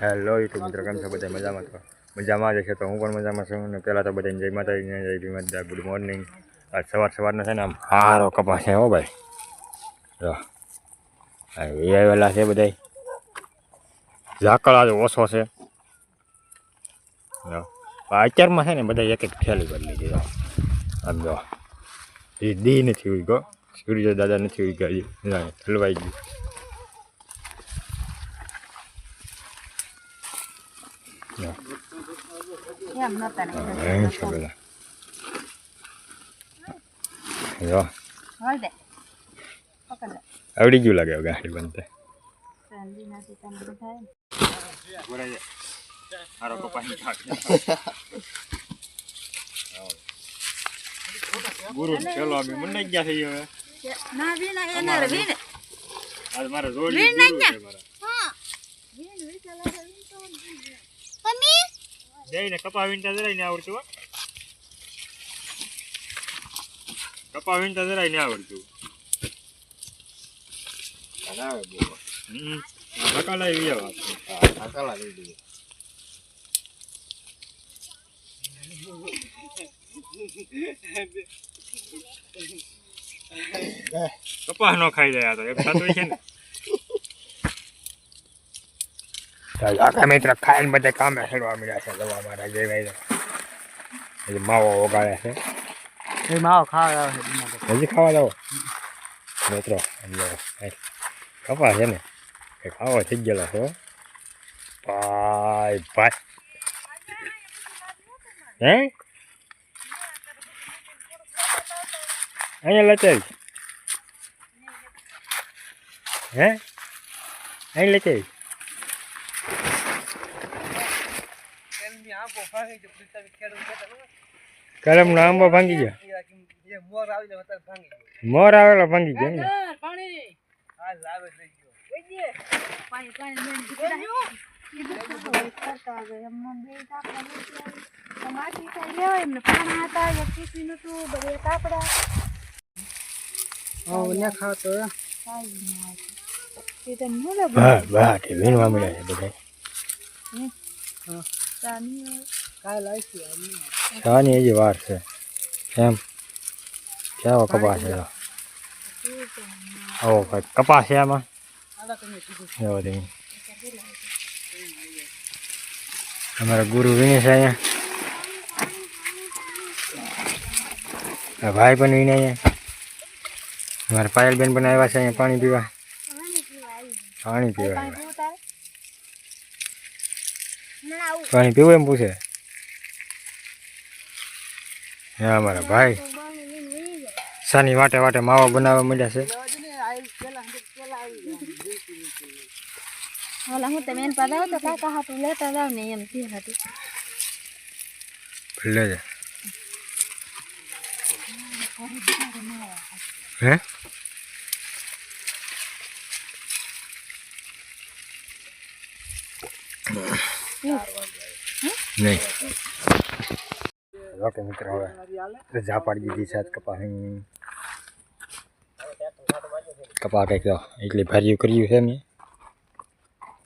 Hello YouTube મિત્રો, કેમ છો બધા? મજામાં? તો મજામાં જ છે. તો હું પણ મજામાં છું. અને પહેલાં તો બધાને જય માતાજી, જય ભીમ, ગુડ મોર્નિંગ. આજ સવારનો છે ને આમ સારો કપાસ છે હો ભાઈ. જો એ આવેલા છે બધા, ઝાકળ આજે ઓછો છે. અત્યારમાં છે ને બધા એક એક થેલી કરી લીધી. આમ જો એ દી નથી ઉઈ ગયો, સૂર્ય દાદા નથી ઉઈ ગયા, હલવાઈ ગયું. આવડી ગયું લાગે ગાડી બનતે. ગુરુ ચલો અમે મને ગયા છે હવે. ના વિના એનર વિને આજ મારે રોડ વિન છે મારા. હા વિન વિચાલા વિન તો મમ્મી દેઈને કપા વિનતા જરાય ને આવડતું હો. કપા વિનતા જરાય ને આવડતું. કલાવે બો કલા એવી વાત. કલા લઈ કપાસ નો ખાઈ જાય તો એક થતું છે ને. આખા મિત્ર ખાઈને બધા કામે હેડવા મળ્યા છે. દવા મારા જે માવો ઓગાળે છે. એ માવો ખાવા આવે છે. હજી ખાવા જાવ મિત્રો? કપાસ છે ને એ ખાવા થઈ ગયેલા છો ભાઈ ભાઈ. હે અહીંયા લચાવી હે અહીં લચાવી કરમ નો આંબો ભાંગી ગયો. મોર આવેલો ભાંગી ગયો ને. વીણવા મળ્યા છે બધા. શાની હજી વાર છે એમ. કેવો કપાસ છે? આવો કપાસ છે આમાં. અમારા ગુરુ વીણે છે અહીંયા. ભાઈ પણ વીણે અહીંયા. અમારા પાયલબેન પણ આવ્યા છે અહીંયા પાણી પીવા. પાણી પીવું એમ પૂછે. હા અમારા ભાઈ સાની વાટે વાટે માવા બનાવવા માંડ્યા છે. ભલે છે હે નહીં. ઓકે મિત્ર, હવે રજા પાડી દીધી છે. કપા કંઈક એટલી ભારીઓ કર્યું છે મેં.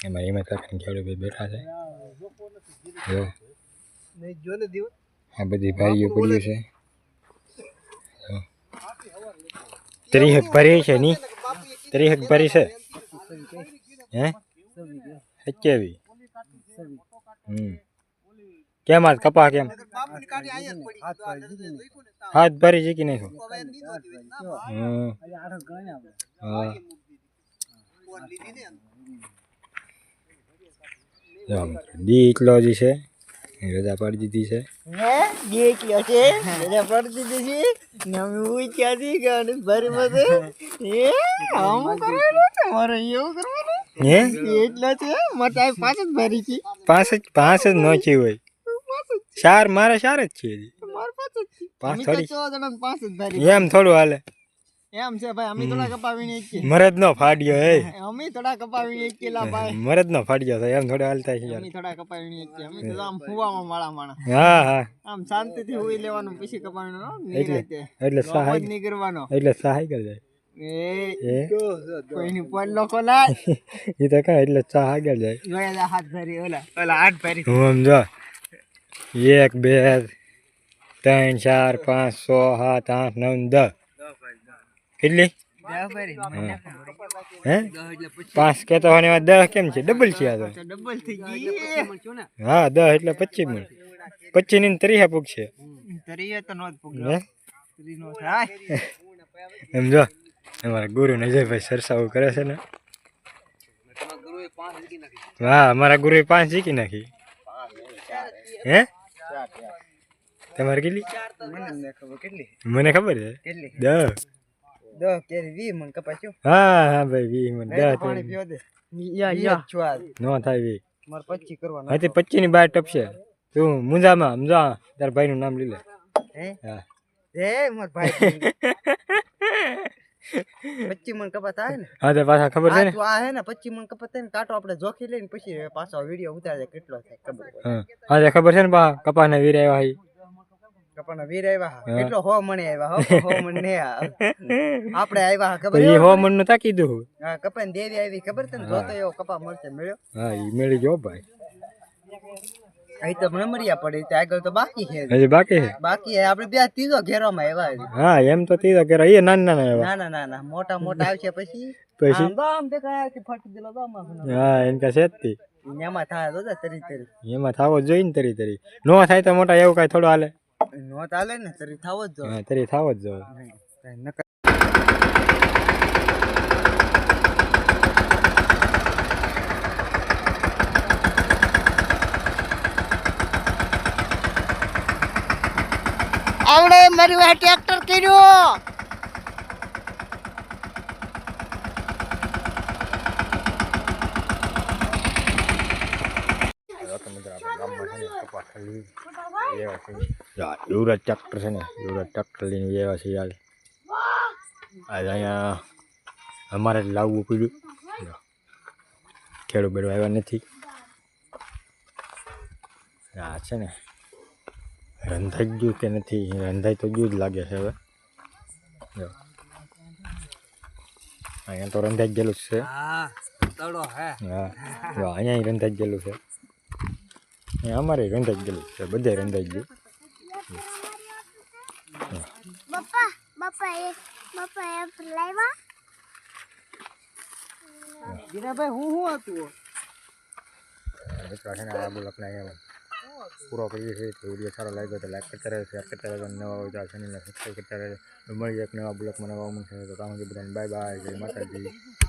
એમાં હિંમત રાખીને ખેડૂત બેઠા છે. આ બધી ભારીઓ કર્યું છે. ત્રીહક ભરી છે ની. ત્રીહક ભરી છે હે 27. કેમ આજ કપા કેમ હાથ ભરી શીખી નાખો? દી એટલો જ છે. રજા પાડી દીધી છે. રજા પાડી દીધી છે ને અમે ઉચ્યાથી ગાડી ભરી મતે એ આમ કરવાનું તમારે એવું કરવાનું હે એટલા છે. મતે 5 જ ભરી છે. 5 જ નો છે હોય. 4 મારે 4 જ છે. મારે 5 જ છે. 5 જ ભરી એમ થોડું હાલે. એમ છે ભાઈ, અમે થોડા કપાવીને એક મરદ નો ફાડ્યો હે. અમે થોડા કપાવીને એક કેલા ભાઈ મરદ નો ફાડ્યો તો એમ થોડા હાલતા છે. અમે થોડા કપાવીને એક અમે તો આમ ફુવામાં માળા માણા. હા હા આમ શાંતિથી હોઈ લેવાનું પછી કપાવીનો એટલે સહાય નહીં કરવાનો. એટલે સહાય કરી જાય. કોઈની પોલ લોકો લાય એ તો કાંઈ એટલે ચા આગળ જાય જોયા હાથ ભરી ઓલા હાથ ભરી હું સમજો 1 2 3 4 5 6 7 8 9 10 કેટલી હે 5 કહેતો હોય ને એમાં 10 કેમ છે ડબલ છે આ તો ડબલ થઈ ગઈ હા 10 એટલે 25 મણ 25 ની 30 પૂગશે તરીએ તો નો જ પૂગ્યો ત્રીનો થાય સમજો અમારા ગુરુ અજયભાઈ સરસાવું કરે છે ને હા અમારા ગુરુએ 5 જીકી નાખી હે તમારે કેટલી મને ખબર છે કેટલી 10 કેરી 20 મણ કપાસ્યો હા હા ભાઈ 20 મણ 10 પાણી પીવો દે યા છવાદ નો થાય 20 માર 25 કરવાનો હા તે 25 ની બાર ટપશે તું મુંજામાં સમજા તાર ભાઈ નું નામ લઈ લે હે હા એ માર ભાઈ 25 મણ કપા થાય ને હા તે પાછા ખબર છે ને તું આ હે ને 25 મણ કપા થાય ને કાંટો આપણે જોખી લઈને પછી પાછો વિડિયો ઉતારે કેટલો થાય ખબર હા હા તે ખબર છે ને પા કપાના વીર આવ્યા હઈ કપાના વીર આવ્યા કેટલો 100 મણે આવ્યા 100 મણ ને આપણે આવ્યા ખબર એ 100 મણ નું તા કીધું હા કપાને દેવી આવી ખબર તને જોતો એવો કપા મળશે મળ્યો હા ઈ મેળી ગયો ભાઈ અહીં તો નંબરિયા પડી તે આગળ તો બાકી છે હજી બાકી છે બાકી છે આપણે બે ત્રીજો ઘેરોમાં આવ્યા હા એમ તો તીધો કે એ નાના નાના આવ્યા ના મોટા મોટા આવશે પછી પછી આમ દેખાય કે ફાટી દેલો તો હા એમ કે છે જ તી એમાં થાય તો તરી તરી એમાં થાવો જોઈએ ને તરી નો થાય તો મોટા એવું કાંઈ થોડું હાલે નો ચાલે ને તરી થાવો જ જો હા તરી થાવો જ જોઈએ આવડે મારી વાહ ટ્રેક્ટર કર્યો યુવરાજ ટ્રેક્ટર છે ને યુવરાજ ટ્રેક્ટર લઈને આવ્યા છે યાર આજે અહીંયા અમારે જ લાવવું પડ્યું ખેડૂત બેડું આવ્યા નથી આ છે ને રંધાઈ ગયું કે નથી રંધાઈ તો ગયું જ લાગે છે હવે અહીંયા તો રંધાઈ ગયેલું જ છે હા તળો હે હા અહીંયા રંધાઈ ગયેલું છે અહીંયા અમારે રંધાઈ ગયેલું છે બધે રંધાઈ ગયું જીરાભાઈ હું હતું મિત્રો છે ને આ બ્લોગને અહીંયા પૂરો કરીએ છીએ તો વિડીયો સારો લાગ્યો તો લાઈક કરતા રહેજો શેર કરતા રહેજો નવા હોય તો આ ચેનલને સબસ્ક્રાઈબ કરતા રહેજો મળીએ એક નવા બ્લોગમાં નવા ઉમંગ સાથે તો ત્યાં સુધી બધાને બાય બાય જય માતાજી.